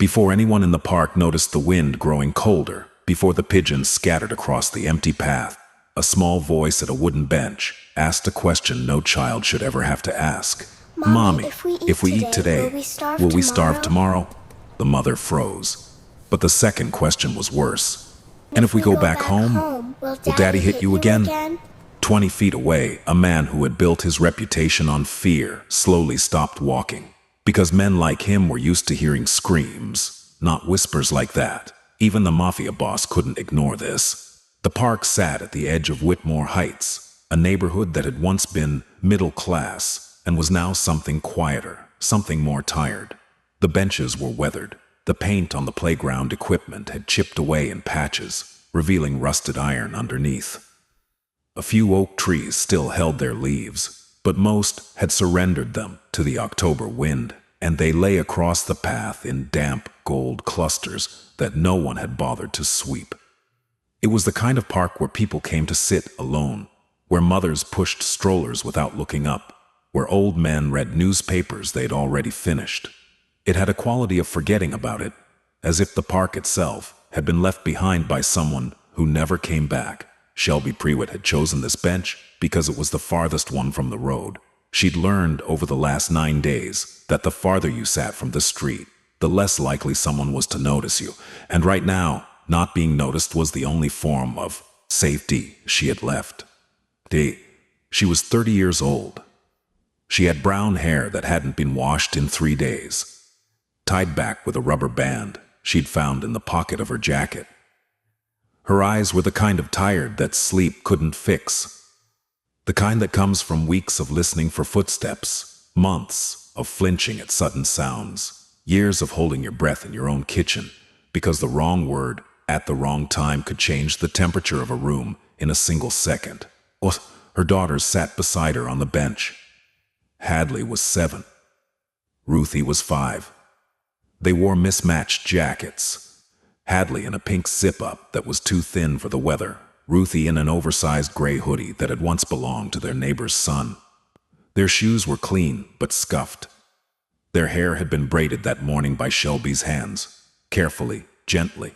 Before anyone in the park noticed the wind growing colder, before the pigeons scattered across the empty path, a small voice at a wooden bench asked a question no child should ever have to ask. Mommy, If we eat today, will we starve tomorrow? The mother froze. But the second question was worse. And if we go back home, will Daddy hit you again? 20 feet away, a man who had built his reputation on fear slowly stopped walking. Because men like him were used to hearing screams, not whispers like that. Even the mafia boss couldn't ignore this. The park sat at the edge of Whitmore Heights, a neighborhood that had once been middle class and was now something quieter, something more tired. The benches were weathered. The paint on the playground equipment had chipped away in patches, revealing rusted iron underneath. A few oak trees still held their leaves, but most had surrendered them to the October wind, and they lay across the path in damp gold clusters that no one had bothered to sweep. It was the kind of park where people came to sit alone, where mothers pushed strollers without looking up, where old men read newspapers they'd already finished. It had a quality of forgetting about it, as if the park itself had been left behind by someone who never came back. Shelby Prewitt had chosen this bench because it was the farthest one from the road. She'd learned over the last 9 days that the farther you sat from the street, the less likely someone was to notice you. And right now, not being noticed was the only form of safety she had left. She was 30 years old. She had brown hair that hadn't been washed in 3 days, tied back with a rubber band she'd found in the pocket of her jacket. Her eyes were the kind of tired that sleep couldn't fix. The kind that comes from weeks of listening for footsteps, months of flinching at sudden sounds, years of holding your breath in your own kitchen, because the wrong word at the wrong time could change the temperature of a room in a single second. Her daughters sat beside her on the bench. Hadley was 7. Ruthie was 5. They wore mismatched jackets. Hadley in a pink zip-up that was too thin for the weather, Ruthie in an oversized gray hoodie that had once belonged to their neighbor's son. Their shoes were clean but scuffed. Their hair had been braided that morning by Shelby's hands, carefully, gently,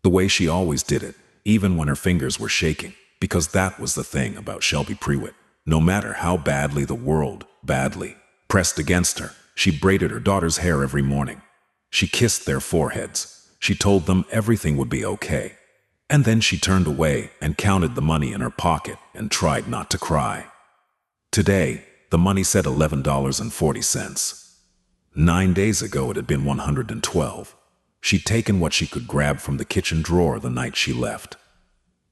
the way she always did it, even when her fingers were shaking, because that was the thing about Shelby Prewitt. No matter how badly the world, pressed against her, she braided her daughter's hair every morning. She kissed their foreheads. She told them everything would be okay. And then she turned away and counted the money in her pocket and tried not to cry. Today, the money said $11.40. 9 days ago it had been $112. She'd taken what she could grab from the kitchen drawer the night she left.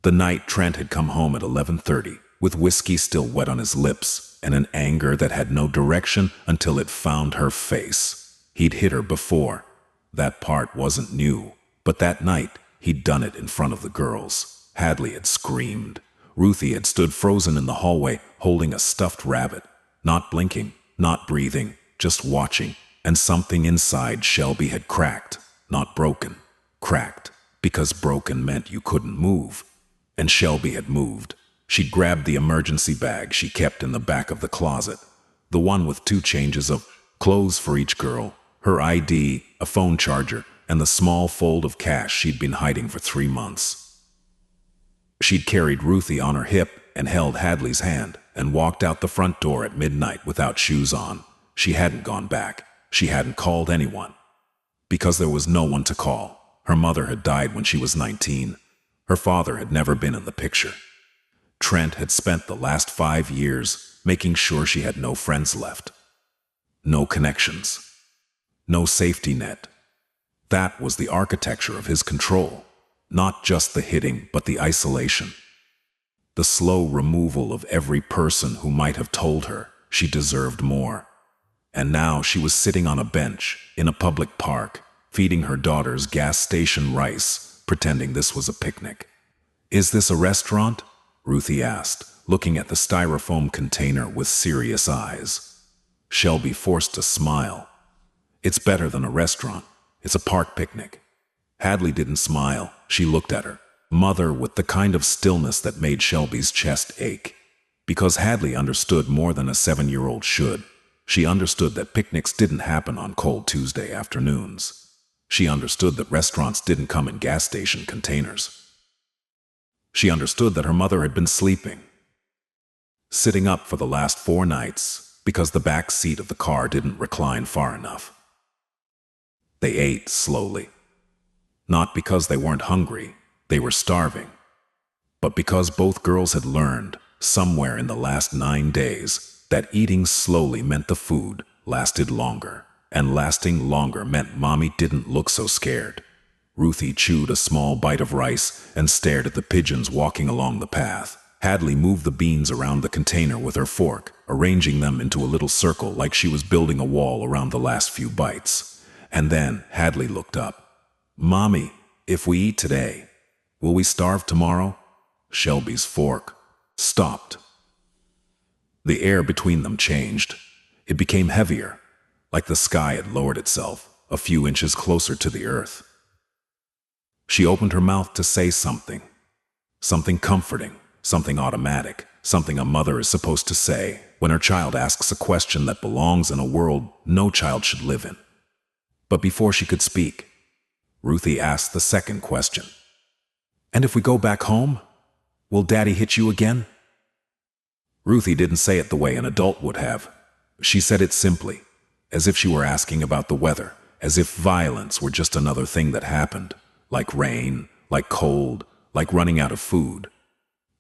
The night Trent had come home at 11:30, with whiskey still wet on his lips and an anger that had no direction until it found her face. He'd hit her before. That part wasn't new, but that night, he'd done it in front of the girls. Hadley had screamed. Ruthie had stood frozen in the hallway, holding a stuffed rabbit, not blinking, not breathing, just watching, and something inside Shelby had cracked, not broken, cracked, because broken meant you couldn't move. And Shelby had moved. She'd grabbed the emergency bag she kept in the back of the closet, the one with 2 changes of clothes for each girl, her ID, a phone charger, and the small fold of cash she'd been hiding for 3 months. She'd carried Ruthie on her hip and held Hadley's hand and walked out the front door at midnight without shoes on. She hadn't gone back. She hadn't called anyone. Because there was no one to call. Her mother had died when she was 19. Her father had never been in the picture. Trent had spent the last 5 years making sure she had no friends left. No connections. No safety net. That was the architecture of his control. Not just the hitting, but the isolation. The slow removal of every person who might have told her she deserved more. And now she was sitting on a bench in a public park, feeding her daughters gas station rice, pretending this was a picnic. "Is this a restaurant?" Ruthie asked, looking at the styrofoam container with serious eyes. Shelby forced a smile. "It's better than a restaurant. It's a park picnic." Hadley didn't smile. She looked at her mother with the kind of stillness that made Shelby's chest ache. Because Hadley understood more than a 7-year-old should. She understood that picnics didn't happen on cold Tuesday afternoons. She understood that restaurants didn't come in gas station containers. She understood that her mother had been sleeping, sitting up for the last 4 nights because the back seat of the car didn't recline far enough. They ate slowly, not because they weren't hungry, they were starving, but because both girls had learned, somewhere in the last 9 days, that eating slowly meant the food lasted longer, and lasting longer meant Mommy didn't look so scared. Ruthie chewed a small bite of rice and stared at the pigeons walking along the path. Hadley moved the beans around the container with her fork, arranging them into a little circle like she was building a wall around the last few bites. And then Hadley looked up. "Mommy, if we eat today, will we starve tomorrow?" Shelby's fork stopped. The air between them changed. It became heavier, like the sky had lowered itself a few inches closer to the earth. She opened her mouth to say something. Something comforting, something automatic, something a mother is supposed to say when her child asks a question that belongs in a world no child should live in. But before she could speak, Ruthie asked the second question. "And if we go back home, will Daddy hit you again?" Ruthie didn't say it the way an adult would have. She said it simply, as if she were asking about the weather, as if violence were just another thing that happened, like rain, like cold, like running out of food.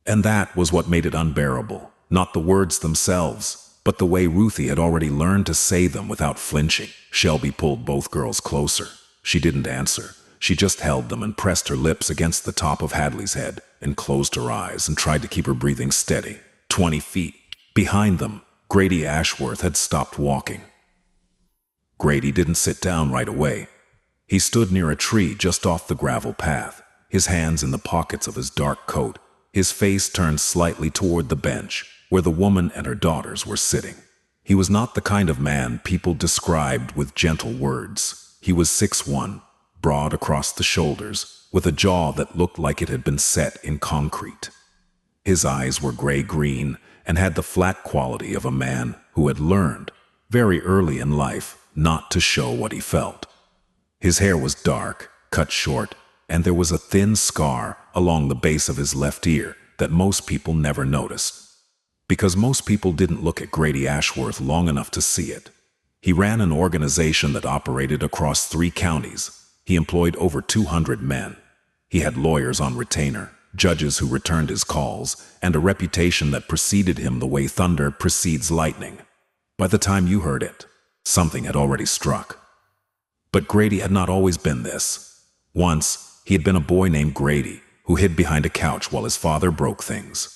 And that was what made it unbearable, not the words themselves, but the way Ruthie had already learned to say them without flinching. Shelby pulled both girls closer. She didn't answer. She just held them and pressed her lips against the top of Hadley's head and closed her eyes and tried to keep her breathing steady. 20 feet behind them, Grady Ashworth had stopped walking. Grady didn't sit down right away. He stood near a tree just off the gravel path, his hands in the pockets of his dark coat, his face turned slightly toward the bench where the woman and her daughters were sitting. He was not the kind of man people described with gentle words. He was 6'1", broad across the shoulders, with a jaw that looked like it had been set in concrete. His eyes were gray-green and had the flat quality of a man who had learned, very early in life, not to show what he felt. His hair was dark, cut short, and there was a thin scar along the base of his left ear that most people never noticed. Because most people didn't look at Grady Ashworth long enough to see it. He ran an organization that operated across 3 counties. He employed over 200 men. He had lawyers on retainer, judges who returned his calls, and a reputation that preceded him the way thunder precedes lightning. By the time you heard it, something had already struck. But Grady had not always been this. Once, he had been a boy named Grady who hid behind a couch while his father broke things.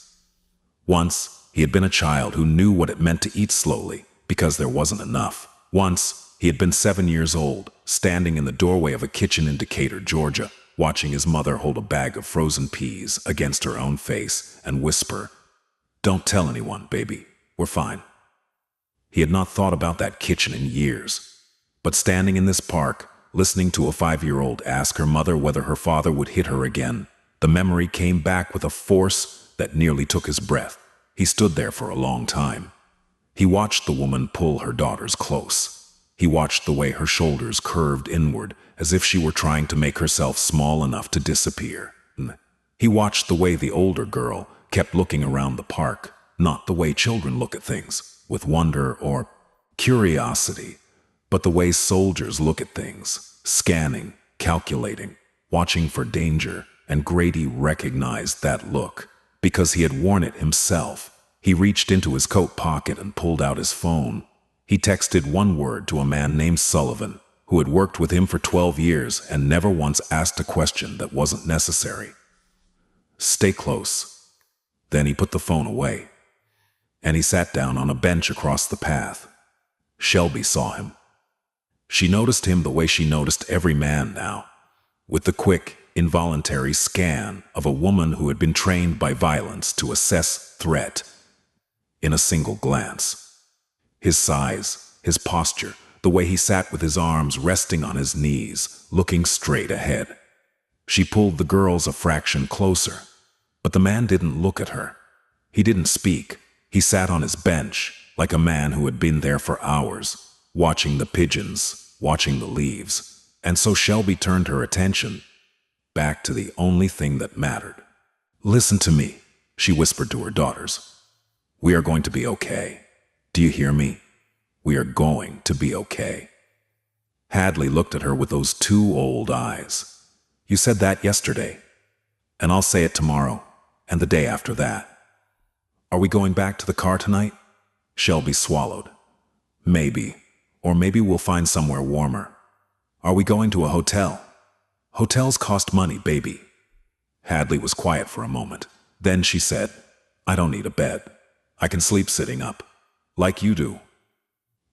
Once, he had been a child who knew what it meant to eat slowly because there wasn't enough. Once, he had been 7 years old, standing in the doorway of a kitchen in Decatur, Georgia, watching his mother hold a bag of frozen peas against her own face and whisper, "Don't tell anyone, baby, we're fine." He had not thought about that kitchen in years. But standing in this park, listening to a 5-year-old ask her mother whether her father would hit her again, the memory came back with a force that nearly took his breath. He stood there for a long time. He watched the woman pull her daughters close. He watched the way her shoulders curved inward as if she were trying to make herself small enough to disappear. He watched the way the older girl kept looking around the park, not the way children look at things, with wonder or curiosity, but the way soldiers look at things, scanning, calculating, watching for danger, and Grady recognized that look. Because he had worn it himself, he reached into his coat pocket and pulled out his phone. He texted one word to a man named Sullivan, who had worked with him for 12 years and never once asked a question that wasn't necessary. "Stay close." Then he put the phone away, and he sat down on a bench across the path. Shelby saw him. She noticed him the way she noticed every man now, with the quick, involuntary scan of a woman who had been trained by violence to assess threat in a single glance. His size, his posture, the way he sat with his arms resting on his knees, looking straight ahead. She pulled the girls a fraction closer, but the man didn't look at her. He didn't speak. He sat on his bench like a man who had been there for hours, watching the pigeons, watching the leaves, And so Shelby turned her attention back to the only thing that mattered. "Listen to me," she whispered to her daughters. "We are going to be okay. Do you hear me? We are going to be okay." Hadley looked at her with those two old eyes. "You said that yesterday, and I'll say it tomorrow, and the day after that. Are we going back to the car tonight?" Shelby swallowed. "Maybe, or maybe we'll find somewhere warmer. Are we going to a hotel? Hotels cost money, baby." Hadley was quiet for a moment. Then she said, "I don't need a bed. I can sleep sitting up, like you do."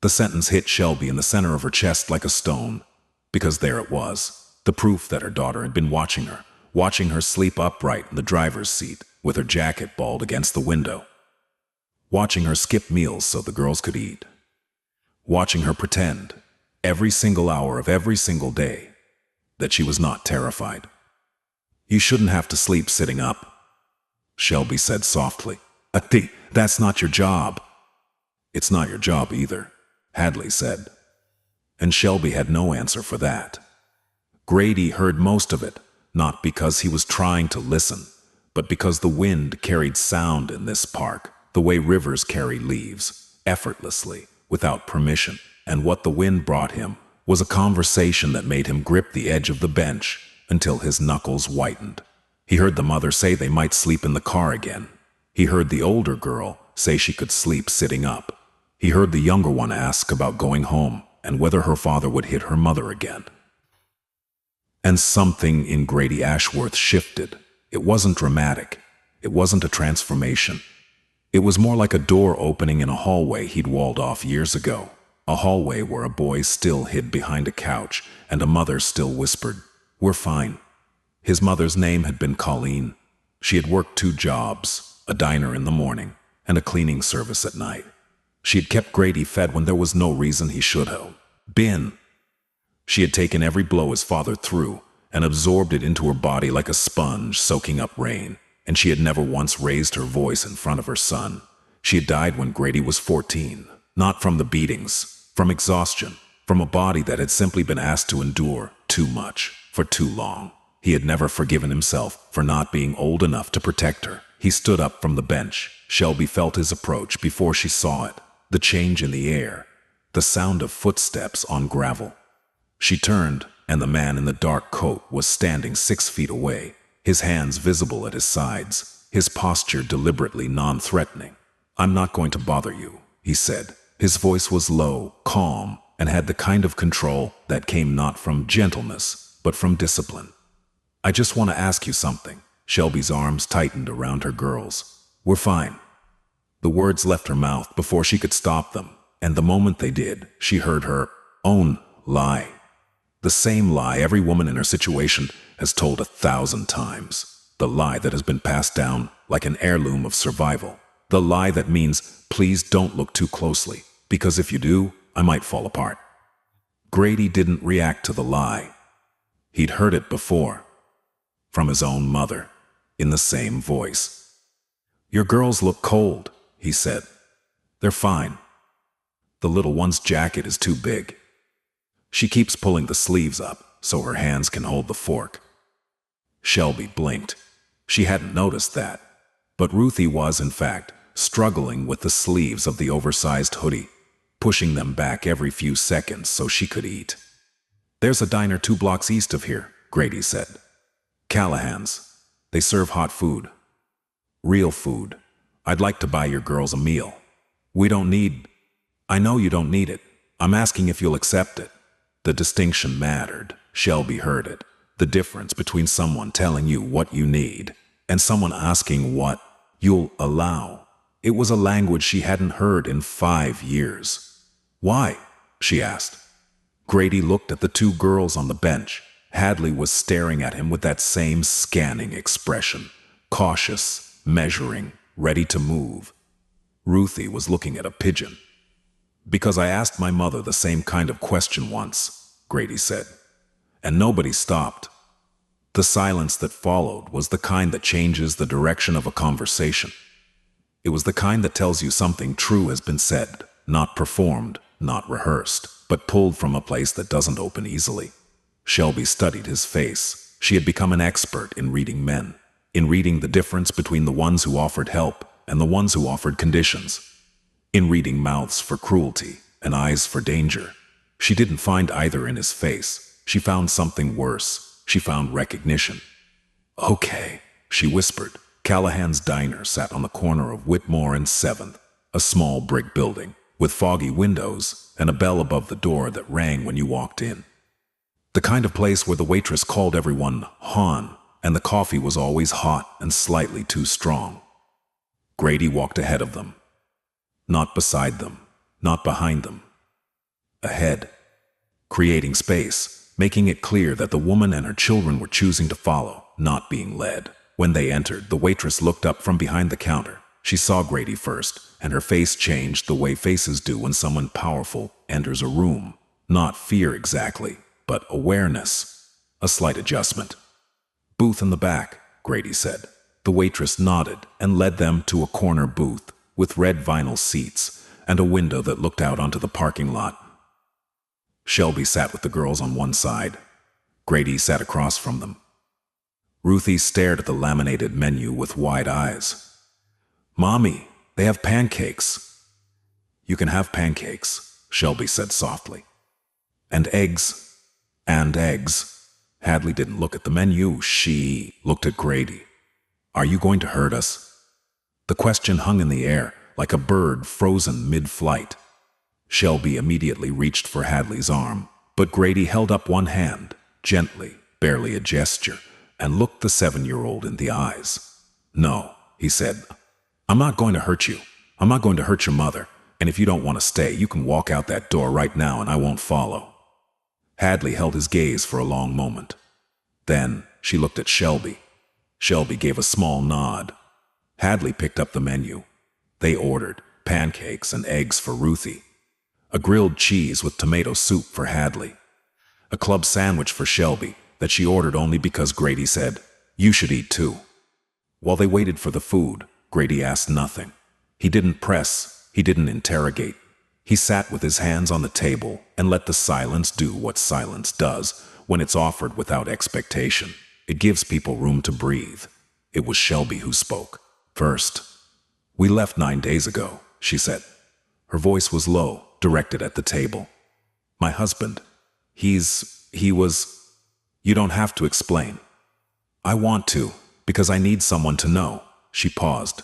The sentence hit Shelby in the center of her chest like a stone, because there it was, the proof that her daughter had been watching her sleep upright in the driver's seat, with her jacket balled against the window. Watching her skip meals so the girls could eat. Watching her pretend, every single hour of every single day, that she was not terrified. "You shouldn't have to sleep sitting up," Shelby said softly. "Ati, that's not your job." "It's not your job either," Hadley said. And Shelby had no answer for that. Grady heard most of it, not because he was trying to listen, but because the wind carried sound in this park, the way rivers carry leaves, effortlessly, without permission. And what the wind brought him was a conversation that made him grip the edge of the bench until his knuckles whitened. He heard the mother say they might sleep in the car again. He heard the older girl say she could sleep sitting up. He heard the younger one ask about going home and whether her father would hit her mother again. And something in Grady Ashworth shifted. It wasn't dramatic. It wasn't a transformation. It was more like a door opening in a hallway he'd walled off years ago. A hallway where a boy still hid behind a couch and a mother still whispered, "We're fine." His mother's name had been Colleen. She had worked 2 jobs, a diner in the morning and a cleaning service at night. She had kept Grady fed when there was no reason he should have been. She had taken every blow his father threw and absorbed it into her body like a sponge soaking up rain, and she had never once raised her voice in front of her son. She had died when Grady was 14, not from the beatings, from exhaustion, from a body that had simply been asked to endure too much for too long. He had never forgiven himself for not being old enough to protect her. He stood up from the bench. Shelby felt his approach before she saw it, the change in the air, the sound of footsteps on gravel. She turned, and the man in the dark coat was standing 6 feet away, his hands visible at his sides, his posture deliberately non-threatening. "I'm not going to bother you," he said. His voice was low, calm, and had the kind of control that came not from gentleness, but from discipline. "I just want to ask you something." Shelby's arms tightened around her girls. "We're fine." The words left her mouth before she could stop them, and the moment they did, she heard her own lie. The same lie every woman in her situation has told 1,000 times. The lie that has been passed down like an heirloom of survival. The lie that means, "Please don't look too closely, because if you do, I might fall apart." Grady didn't react to the lie. He'd heard it before. From his own mother, in the same voice. "Your girls look cold," he said. "They're fine. The little one's jacket is too big. She keeps pulling the sleeves up so her hands can hold the fork." Shelby blinked. She hadn't noticed that. But Ruthie was, in fact, struggling with the sleeves of the oversized hoodie, pushing them back every few seconds so she could eat. "There's a diner 2 blocks east of here," Grady said. "Callahan's. They serve hot food. Real food. I'd like to buy your girls a meal." "We don't need—" "I know you don't need it. I'm asking if you'll accept it." The distinction mattered. Shelby heard it. The difference between someone telling you what you need and someone asking what you'll allow. It was a language she hadn't heard in 5 years. "Why?" she asked. Grady looked at the 2 girls on the bench. Hadley was staring at him with that same scanning expression. Cautious, measuring, ready to move. Ruthie was looking at a pigeon. "Because I asked my mother the same kind of question once," Grady said. And nobody stopped. The silence that followed was the kind that changes the direction of a conversation. It was the kind that tells you something true has been said, not performed, not rehearsed, but pulled from a place that doesn't open easily. Shelby studied his face. She had become an expert in reading men, in reading the difference between the ones who offered help and the ones who offered conditions, in reading mouths for cruelty and eyes for danger. She didn't find either in his face. She found something worse. She found recognition. "Okay," she whispered. Callahan's Diner sat on the corner of Whitmore and 7th, a small brick building with foggy windows and a bell above the door that rang when you walked in. The kind of place where the waitress called everyone "Hon," and the coffee was always hot and slightly too strong. Grady walked ahead of them. Not beside them, not behind them. Ahead, creating space, making it clear that the woman and her children were choosing to follow, not being led. When they entered, the waitress looked up from behind the counter. She saw Grady first, and her face changed the way faces do when someone powerful enters a room. Not fear exactly, but awareness. A slight adjustment. "Booth in the back," Grady said. The waitress nodded and led them to a corner booth with red vinyl seats and a window that looked out onto the parking lot. Shelby sat with the girls on one side. Grady sat across from them. Ruthie stared at the laminated menu with wide eyes. "Mommy, they have pancakes." "You can have pancakes," Shelby said softly. "And eggs." "And eggs." Hadley didn't look at the menu. She looked at Grady. "Are you going to hurt us?" The question hung in the air, like a bird frozen mid-flight. Shelby immediately reached for Hadley's arm, but Grady held up one hand, gently, barely a gesture, and looked the 7-year-old in the eyes. "No," he said. "I'm not going to hurt you. I'm not going to hurt your mother, and if you don't want to stay, you can walk out that door right now and I won't follow." Hadley held his gaze for a long moment. Then she looked at Shelby. Shelby gave a small nod. Hadley picked up the menu. They ordered pancakes and eggs for Ruthie, a grilled cheese with tomato soup for Hadley, a club sandwich for Shelby that she ordered only because Grady said, "You should eat too." While they waited for the food, Grady asked nothing. He didn't press, he didn't interrogate. He sat with his hands on the table and let the silence do what silence does when it's offered without expectation. It gives people room to breathe. It was Shelby who spoke first. "We left 9 days ago," she said. Her voice was low, directed at the table. "My husband, he was... You don't have to explain." "I want to, because I need someone to know." She paused.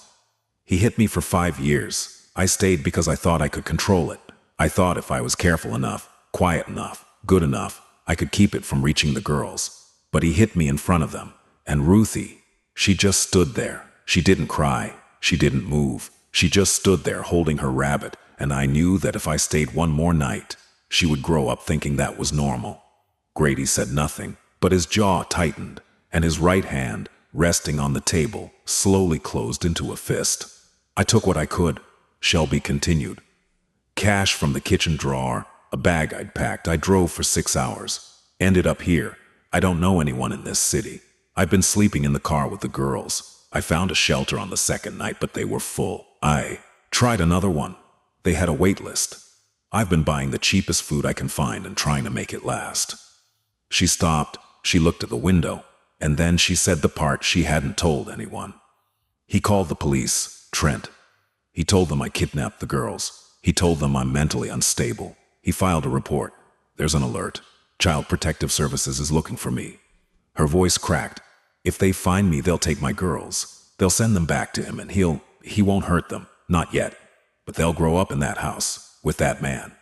"He hit me for 5 years. I stayed because I thought I could control it. I thought if I was careful enough, quiet enough, good enough, I could keep it from reaching the girls. But he hit me in front of them. And Ruthie, she just stood there. She didn't cry. She didn't move. She just stood there holding her rabbit, and I knew that if I stayed one more night, she would grow up thinking that was normal." Grady said nothing, but his jaw tightened, and his right hand, resting on the table, slowly closed into a fist. "I took what I could," Shelby continued. "Cash from the kitchen drawer, a bag I'd packed. I drove for 6 hours. Ended up here. I don't know anyone in this city. I've been sleeping in the car with the girls. I found a shelter on the second night, but they were full. I tried another one. They had a wait list. I've been buying the cheapest food I can find and trying to make it last." She stopped. She looked at the window, and then she said the part she hadn't told anyone. "He called the police, Trent. He told them I kidnapped the girls. He told them I'm mentally unstable. He filed a report. There's an alert. Child Protective Services is looking for me." Her voice cracked. "If they find me, they'll take my girls. They'll send them back to him, and he won't hurt them. Not yet. But they'll grow up in that house, with that man.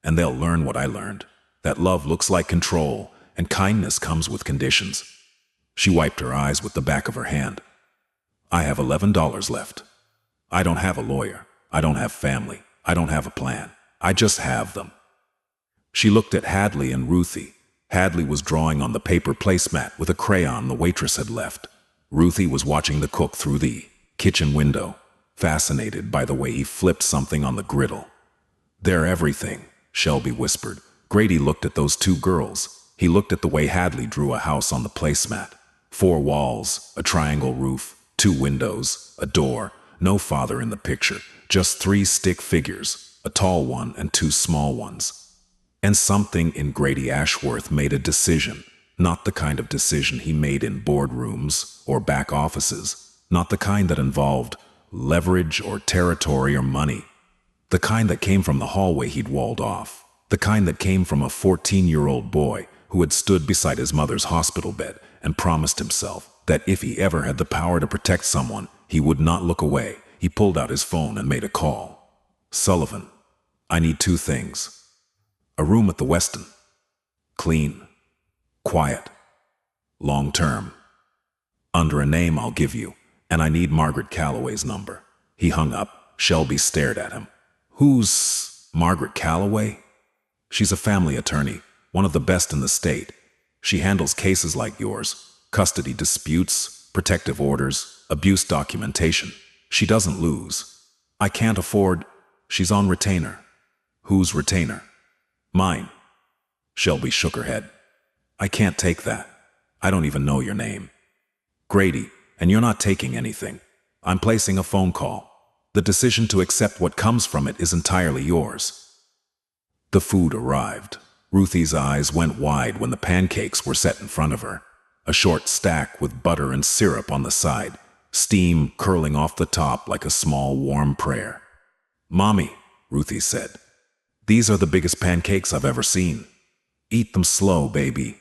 And they'll learn what I learned. That love looks like control, and kindness comes with conditions." She wiped her eyes with the back of her hand. "I have $11 left. I don't have a lawyer. I don't have family. I don't have a plan. I just have them." She looked at Hadley and Ruthie. Hadley was drawing on the paper placemat with a crayon the waitress had left. Ruthie was watching the cook through the kitchen window, fascinated by the way he flipped something on the griddle. "They're everything," Shelby whispered. Grady looked at those 2 girls. He looked at the way Hadley drew a house on the placemat. 4 walls, a triangle roof, 2 windows, a door, no father in the picture, just 3 stick figures, a tall one and 2 small ones. And something in Grady Ashworth made a decision. Not the kind of decision he made in boardrooms or back offices. Not the kind that involved leverage or territory or money. The kind that came from the hallway he'd walled off. The kind that came from a 14-year-old boy who had stood beside his mother's hospital bed and promised himself that if he ever had the power to protect someone, he would not look away. He pulled out his phone and made a call. "Sullivan, I need 2 things. A room at the Westin. Clean. Quiet. Long term. Under a name I'll give you, and I need Margaret Calloway's number." He hung up. Shelby stared at him. "Who's Margaret Calloway?" "She's a family attorney, one of the best in the state. She handles cases like yours, custody disputes, protective orders, abuse documentation. She doesn't lose. I can't afford..." "She's on retainer." "Whose retainer?" "Mine." Shelby shook her head. "I can't take that. I don't even know your name." "Grady, and you're not taking anything. I'm placing a phone call. The decision to accept what comes from it is entirely yours." The food arrived. Ruthie's eyes went wide when the pancakes were set in front of her. A short stack with butter and syrup on the side, steam curling off the top like a small warm prayer. "Mommy," Ruthie said, "these are the biggest pancakes I've ever seen. Eat them slow, baby."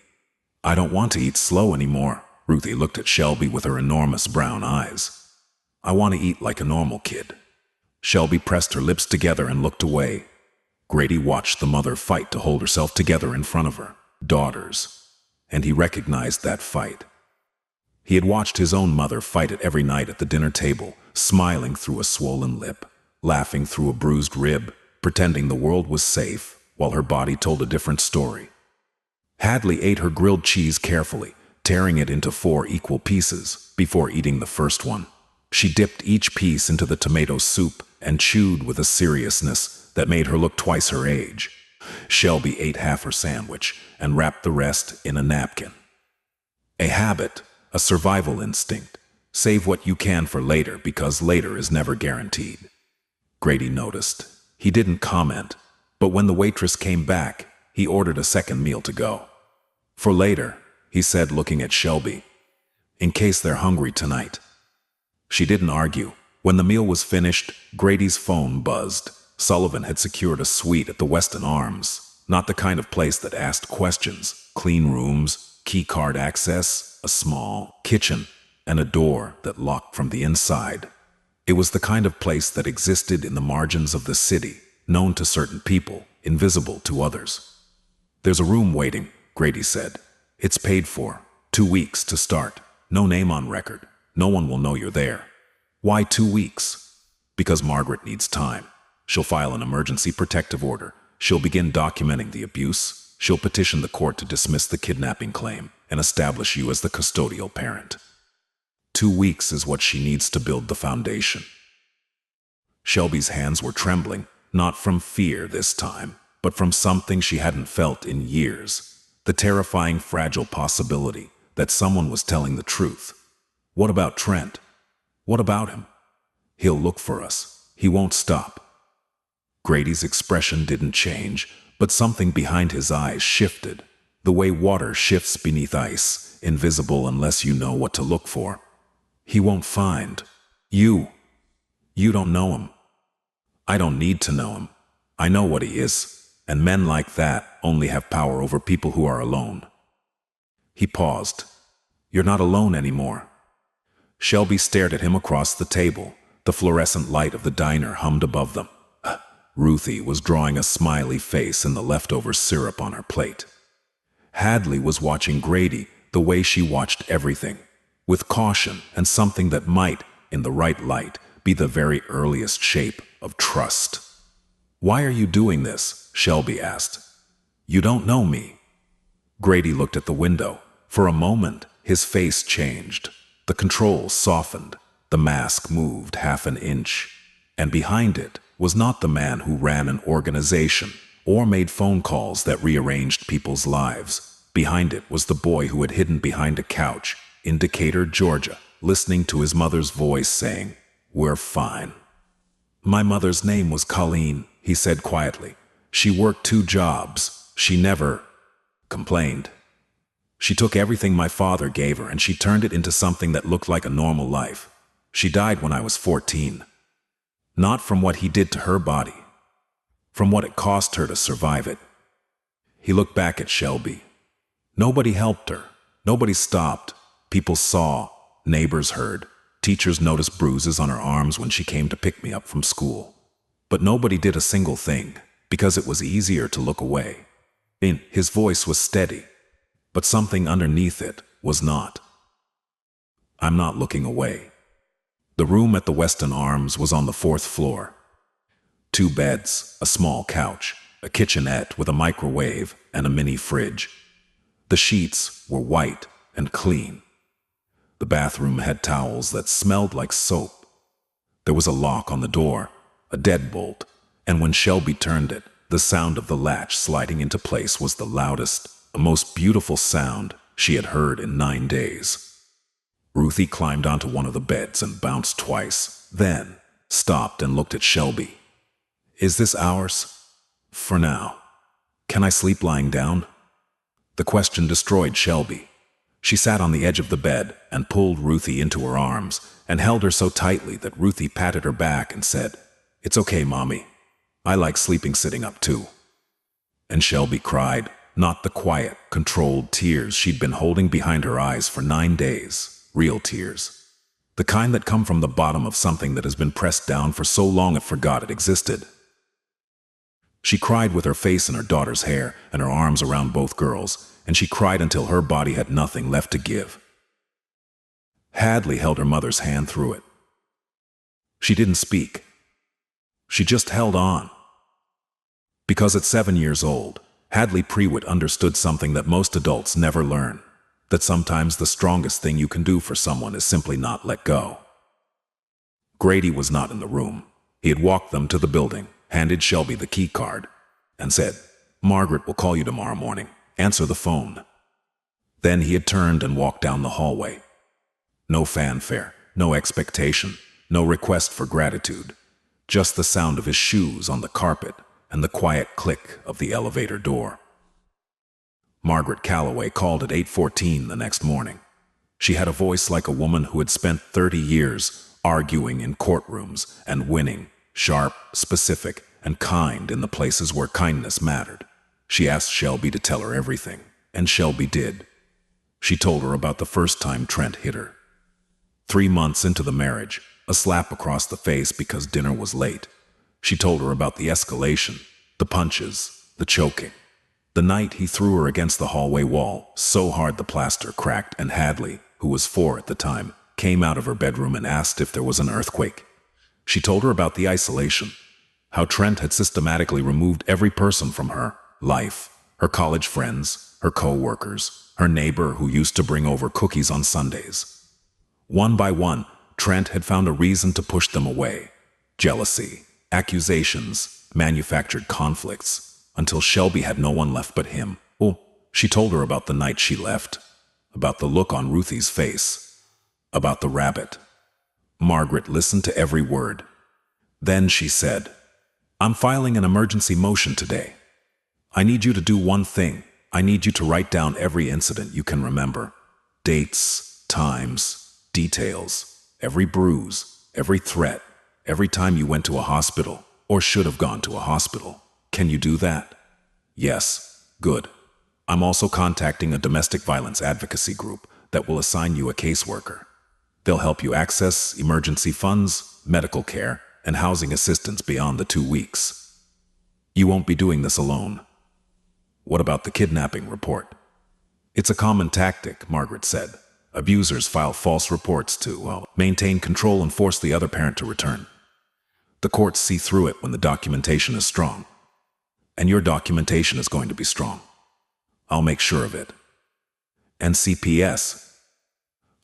"I don't want to eat slow anymore." Ruthie looked at Shelby with her enormous brown eyes. "I want to eat like a normal kid." Shelby pressed her lips together and looked away. Grady watched the mother fight to hold herself together in front of her daughters, and he recognized that fight. He had watched his own mother fight it every night at the dinner table, smiling through a swollen lip, laughing through a bruised rib, pretending the world was safe, while her body told a different story. Hadley ate her grilled cheese carefully, tearing it into 4 equal pieces before eating the first one. She dipped each piece into the tomato soup and chewed with a seriousness that made her look twice her age. Shelby ate half her sandwich and wrapped the rest in a napkin. A habit, a survival instinct. Save what you can for later, because later is never guaranteed. Grady noticed. He didn't comment, but when the waitress came back, he ordered a second meal to go. "For later," he said, looking at Shelby. "In case they're hungry tonight." She didn't argue. When the meal was finished, Grady's phone buzzed. Sullivan had secured a suite at the Westin Arms. Not the kind of place that asked questions. Clean rooms, key card access, a small kitchen, and a door that locked from the inside. It was the kind of place that existed in the margins of the city, known to certain people, invisible to others. "There's a room waiting," Grady said. "It's paid for. 2 weeks to start. No name on record. No one will know you're there." "Why 2 weeks?" "Because Margaret needs time. She'll file an emergency protective order. She'll begin documenting the abuse. She'll petition the court to dismiss the kidnapping claim and establish you as the custodial parent. 2 weeks is what she needs to build the foundation." Shelby's hands were trembling, not from fear this time, but from something she hadn't felt in years. The terrifying, fragile possibility that someone was telling the truth. What about Trent? What about him? "He'll look for us. He won't stop." Grady's expression didn't change, but something behind his eyes shifted, the way water shifts beneath ice, invisible unless you know what to look for. "He won't find you. You don't know him." "I don't need to know him. I know what he is, and men like that only have power over people who are alone." He paused. "You're not alone anymore." Shelby stared at him across the table. The fluorescent light of the diner hummed above them. Ruthie was drawing a smiley face in the leftover syrup on her plate. Hadley was watching Grady the way she watched everything, with caution and something that might, in the right light, be the very earliest shape of trust. "Why are you doing this?" Shelby asked. "You don't know me." Grady looked at the window. For a moment, his face changed. The controls softened. The mask moved half an inch. And behind it was not the man who ran an organization or made phone calls that rearranged people's lives. Behind it was the boy who had hidden behind a couch in Decatur, Georgia, listening to his mother's voice saying, "We're fine." "My mother's name was Colleen," he said quietly. "She worked 2 jobs. She never complained." She took everything my father gave her and she turned it into something that looked like a normal life. She died when I was 14. Not from what he did to her body, from what it cost her to survive it. He looked back at Shelby. Nobody helped her. Nobody stopped. People saw. Neighbors heard. Teachers noticed bruises on her arms when she came to pick me up from school. But nobody did a single thing, because it was easier to look away. His voice was steady, but something underneath it was not. I'm not looking away. The room at the Weston Arms was on the 4th floor. 2 beds, a small couch, a kitchenette with a microwave and a mini fridge. The sheets were white and clean. The bathroom had towels that smelled like soap. There was a lock on the door, a deadbolt, and when Shelby turned it, the sound of the latch sliding into place was the loudest, the most beautiful sound she had heard in 9 days. Ruthie climbed onto one of the beds and bounced twice, then stopped and looked at Shelby. Is this ours? For now. Can I sleep lying down? The question destroyed Shelby. She sat on the edge of the bed and pulled Ruthie into her arms and held her so tightly that Ruthie patted her back and said, "It's okay, Mommy. I like sleeping sitting up too." And Shelby cried, not the quiet, controlled tears she'd been holding behind her eyes for 9 days, real tears. The kind that come from the bottom of something that has been pressed down for so long it forgot it existed. She cried with her face in her daughter's hair and her arms around both girls, and she cried until her body had nothing left to give. Hadley held her mother's hand through it. She didn't speak. She just held on. Because at 7 years old, Hadley Prewitt understood something that most adults never learn, that sometimes the strongest thing you can do for someone is simply not let go. Grady was not in the room. He had walked them to the building, handed Shelby the key card, and said, "Margaret will call you tomorrow morning. Answer the phone." Then he had turned and walked down the hallway. No fanfare, no expectation, no request for gratitude. Just the sound of his shoes on the carpet and the quiet click of the elevator door. Margaret Calloway called at 8:14 the next morning. She had a voice like a woman who had spent 30 years arguing in courtrooms and winning, sharp, specific, and kind in the places where kindness mattered. She asked Shelby to tell her everything, and Shelby did. She told her about the first time Trent hit her. 3 months into the marriage, a slap across the face because dinner was late. She told her about the escalation, the punches, the choking. The night he threw her against the hallway wall, so hard the plaster cracked, and Hadley, who was 4 at the time, came out of her bedroom and asked if there was an earthquake. She told her about the isolation, how Trent had systematically removed every person from her life, her college friends, her co-workers, her neighbor who used to bring over cookies on Sundays. One by one, Trent had found a reason to push them away. Jealousy, accusations, manufactured conflicts, until Shelby had no one left but him. Oh, she told her about the night she left, about the look on Ruthie's face, about the rabbit. Margaret listened to every word. Then she said, "I'm filing an emergency motion today. I need you to do one thing. I need you to write down every incident you can remember. Dates, times, details, every bruise, every threat, every time you went to a hospital, or should have gone to a hospital. Can you do that?" "Yes." "Good. I'm also contacting a domestic violence advocacy group that will assign you a caseworker. They'll help you access emergency funds, medical care, and housing assistance beyond the 2 weeks. You won't be doing this alone." "What about the kidnapping report?" "It's a common tactic," Margaret said. "Abusers file false reports to maintain control and force the other parent to return. The courts see through it when the documentation is strong. And your documentation is going to be strong. I'll make sure of it." "And CPS?"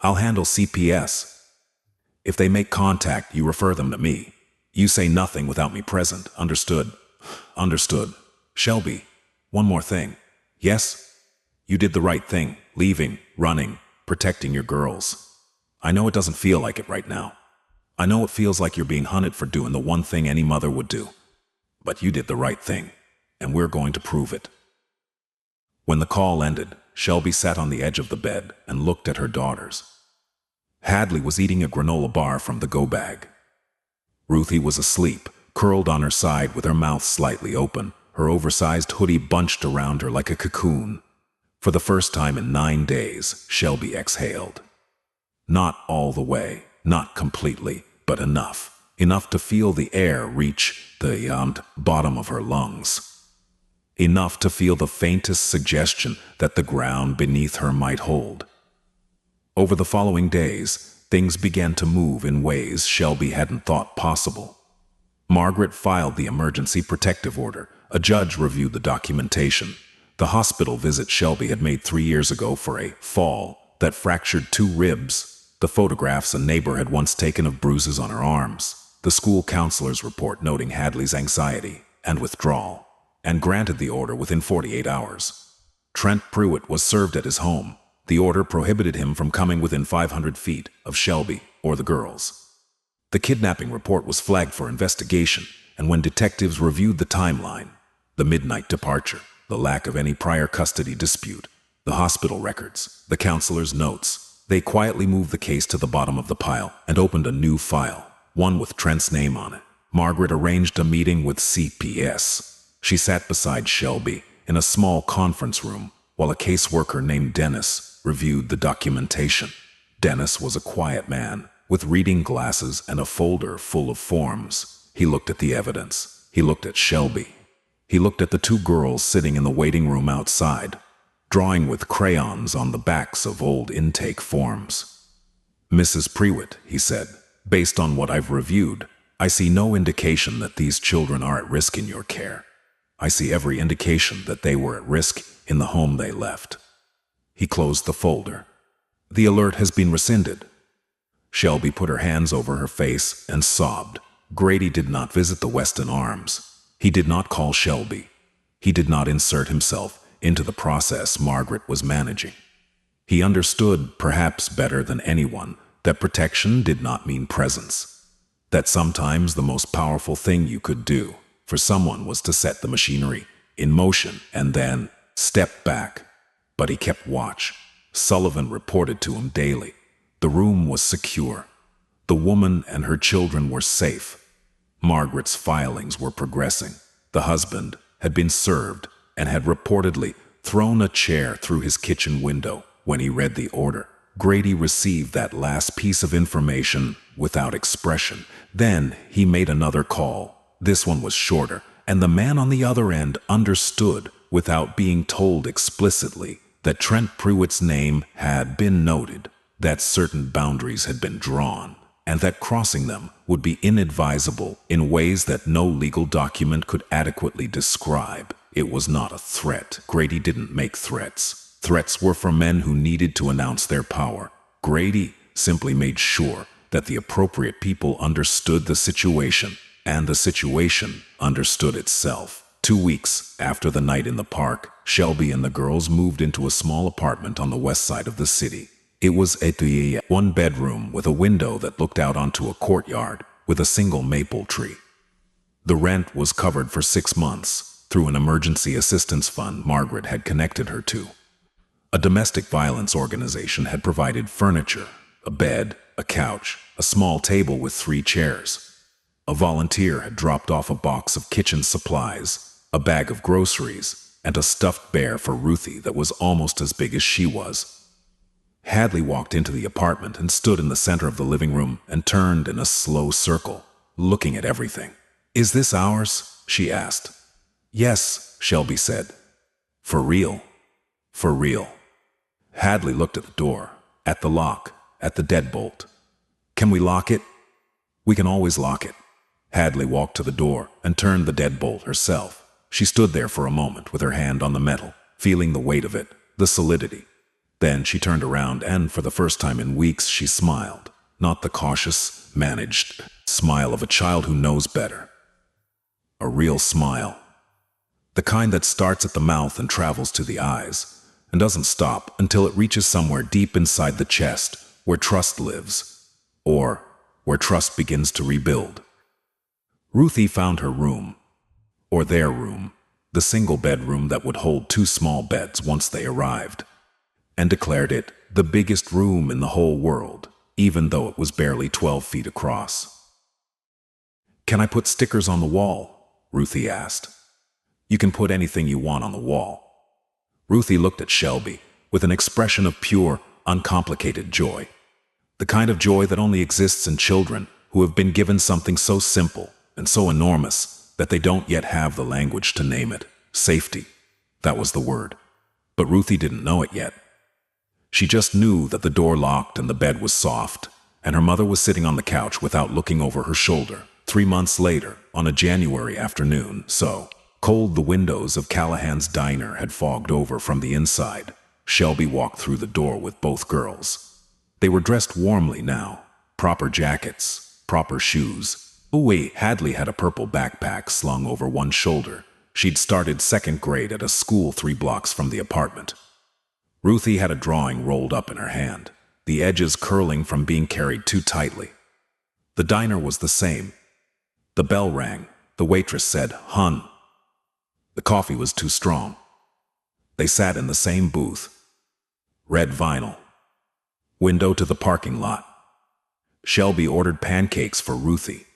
"I'll handle CPS. If they make contact, you refer them to me. You say nothing without me present. Understood?" "Understood." "Shelby, one more thing." "Yes?" "You did the right thing, leaving, running, protecting your girls. I know it doesn't feel like it right now. I know it feels like you're being hunted for doing the one thing any mother would do. But you did the right thing, and we're going to prove it." When the call ended, Shelby sat on the edge of the bed and looked at her daughters. Hadley was eating a granola bar from the go-bag. Ruthie was asleep, curled on her side with her mouth slightly open, her oversized hoodie bunched around her like a cocoon. For the first time in 9 days, Shelby exhaled. Not all the way, not completely, but enough. Enough to feel the air reach the bottom of her lungs. Enough to feel the faintest suggestion that the ground beneath her might hold. Over the following days, things began to move in ways Shelby hadn't thought possible. Margaret filed the emergency protective order. A judge reviewed the documentation. The hospital visit Shelby had made 3 years ago for a fall that fractured 2 ribs. The photographs a neighbor had once taken of bruises on her arms. The school counselor's report noting Hadley's anxiety and withdrawal, and granted the order within 48 hours. Trent Pruitt was served at his home. The order prohibited him from coming within 500 feet of Shelby or the girls. The kidnapping report was flagged for investigation, and when detectives reviewed the timeline, the midnight departure, the lack of any prior custody dispute, the hospital records, the counselor's notes, they quietly moved the case to the bottom of the pile and opened a new file, one with Trent's name on it. Margaret arranged a meeting with CPS. She sat beside Shelby in a small conference room while a caseworker named Dennis reviewed the documentation. Dennis was a quiet man with reading glasses and a folder full of forms. He looked at the evidence. He looked at Shelby. He looked at the 2 girls sitting in the waiting room outside, drawing with crayons on the backs of old intake forms. "Mrs. Pruitt," he said, "based on what I've reviewed, I see no indication that these children are at risk in your care. I see every indication that they were at risk in the home they left." He closed the folder. "The alert has been rescinded." Shelby put her hands over her face and sobbed. Grady did not visit the Weston Arms. He did not call Shelby. He did not insert himself into the process Margaret was managing. He understood, perhaps better than anyone, that protection did not mean presence. That sometimes the most powerful thing you could do for someone was to set the machinery in motion and then step back. But he kept watch. Sullivan reported to him daily. The room was secure. The woman and her children were safe. Margaret's filings were progressing. The husband had been served and had reportedly thrown a chair through his kitchen window when he read the order. Grady received that last piece of information without expression. Then he made another call. This one was shorter, and the man on the other end understood, without being told explicitly, that Trent Pruitt's name had been noted, that certain boundaries had been drawn, and that crossing them would be inadvisable in ways that no legal document could adequately describe. It was not a threat. Grady didn't make threats. Threats were for men who needed to announce their power. Grady simply made sure that the appropriate people understood the situation, and the situation understood itself. 2 weeks after the night in the park, Shelby and the girls moved into a small apartment on the west side of the city. It was a 1-bedroom with a window that looked out onto a courtyard with a single maple tree. The rent was covered for 6 months through an emergency assistance fund Margaret had connected her to. A domestic violence organization had provided furniture, a bed, a couch, a small table with 3 chairs. A volunteer had dropped off a box of kitchen supplies, a bag of groceries, and a stuffed bear for Ruthie that was almost as big as she was. Hadley walked into the apartment and stood in the center of the living room and turned in a slow circle, looking at everything. "Is this ours?" she asked. "Yes," Shelby said. "For real?" "For real." Hadley looked at the door, at the lock, at the deadbolt. "Can we lock it?" "We can always lock it." Hadley walked to the door and turned the deadbolt herself. She stood there for a moment with her hand on the metal, feeling the weight of it, the solidity. Then she turned around and, for the first time in weeks, she smiled. Not the cautious, managed smile of a child who knows better. A real smile. The kind that starts at the mouth and travels to the eyes, and doesn't stop until it reaches somewhere deep inside the chest, where trust lives, or where trust begins to rebuild. Ruthie found her room, or their room, the single bedroom that would hold 2 small beds once they arrived. and declared it the biggest room in the whole world, even though it was barely 12 feet across. "Can I put stickers on the wall?" Ruthie asked. "You can put anything you want on the wall." Ruthie looked at Shelby with an expression of pure, uncomplicated joy. The kind of joy that only exists in children who have been given something so simple and so enormous that they don't yet have the language to name it. Safety. That was the word. But Ruthie didn't know it yet. She just knew that the door locked and the bed was soft, and her mother was sitting on the couch without looking over her shoulder. 3 months later, on a January afternoon, so cold the windows of Callahan's diner had fogged over from the inside, Shelby walked through the door with both girls. They were dressed warmly now. Proper jackets, proper shoes. Oh wait, Hadley had a purple backpack slung over one shoulder. She'd started 2nd grade at a school 3 blocks from the apartment. Ruthie had a drawing rolled up in her hand, the edges curling from being carried too tightly. The diner was the same. The bell rang. The waitress said, "Hun." The coffee was too strong. They sat in the same booth. Red vinyl. Window to the parking lot. Shelby ordered pancakes for Ruthie.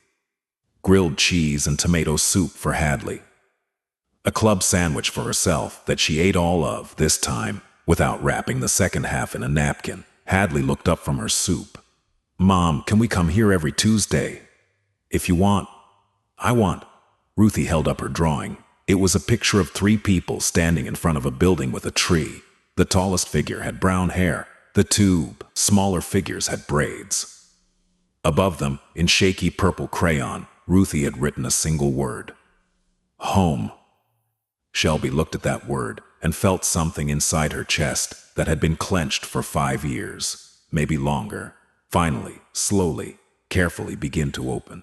Grilled cheese and tomato soup for Hadley. A club sandwich for herself that she ate all of, this time, without wrapping the second half in a napkin. Hadley looked up from her soup. "Mom, can we come here every Tuesday?" "If you want." "I want." Ruthie held up her drawing. It was a picture of 3 people standing in front of a building with a tree. The tallest figure had brown hair. The 2 smaller figures had braids. Above them, in shaky purple crayon, Ruthie had written a single word. Home. Shelby looked at that word and felt something inside her chest that had been clenched for 5 years, maybe longer, finally, slowly, carefully begin to open.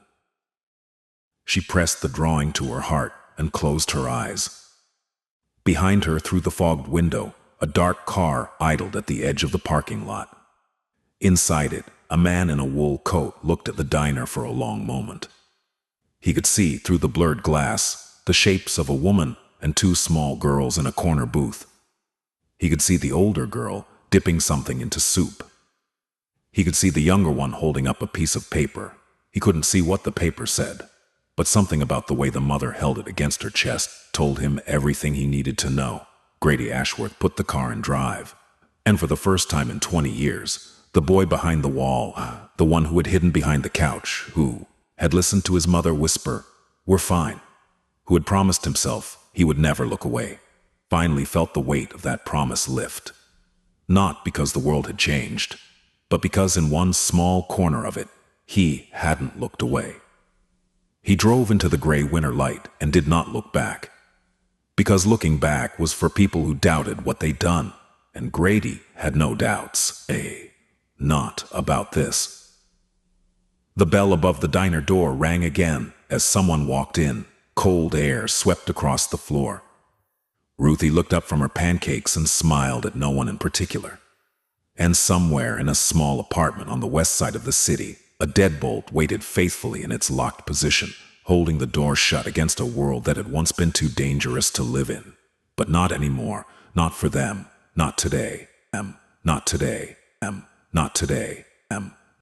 She pressed the drawing to her heart and closed her eyes. Behind her, through the fogged window, a dark car idled at the edge of the parking lot. Inside it, a man in a wool coat looked at the diner for a long moment. He could see, through the blurred glass, the shapes of a woman and 2 small girls in a corner booth. He could see the older girl dipping something into soup. He could see the younger one holding up a piece of paper. He couldn't see what the paper said, but something about the way the mother held it against her chest told him everything he needed to know. Grady Ashworth put the car in drive, and for the first time in 20 years, the boy behind the wall, the one who had hidden behind the couch, who had listened to his mother whisper, "We're fine," who had promised himself he would never look away, finally felt the weight of that promise lift. Not because the world had changed, but because in one small corner of it, he hadn't looked away. He drove into the gray winter light and did not look back. Because looking back was for people who doubted what they'd done, and Grady had no doubts. Not about this. The bell above the diner door rang again as someone walked in. Cold air swept across the floor. Ruthie looked up from her pancakes and smiled at no one in particular. And somewhere in a small apartment on the west side of the city, a deadbolt waited faithfully in its locked position, holding the door shut against a world that had once been too dangerous to live in. But not anymore. Not for them. Not today. Not today. Not today.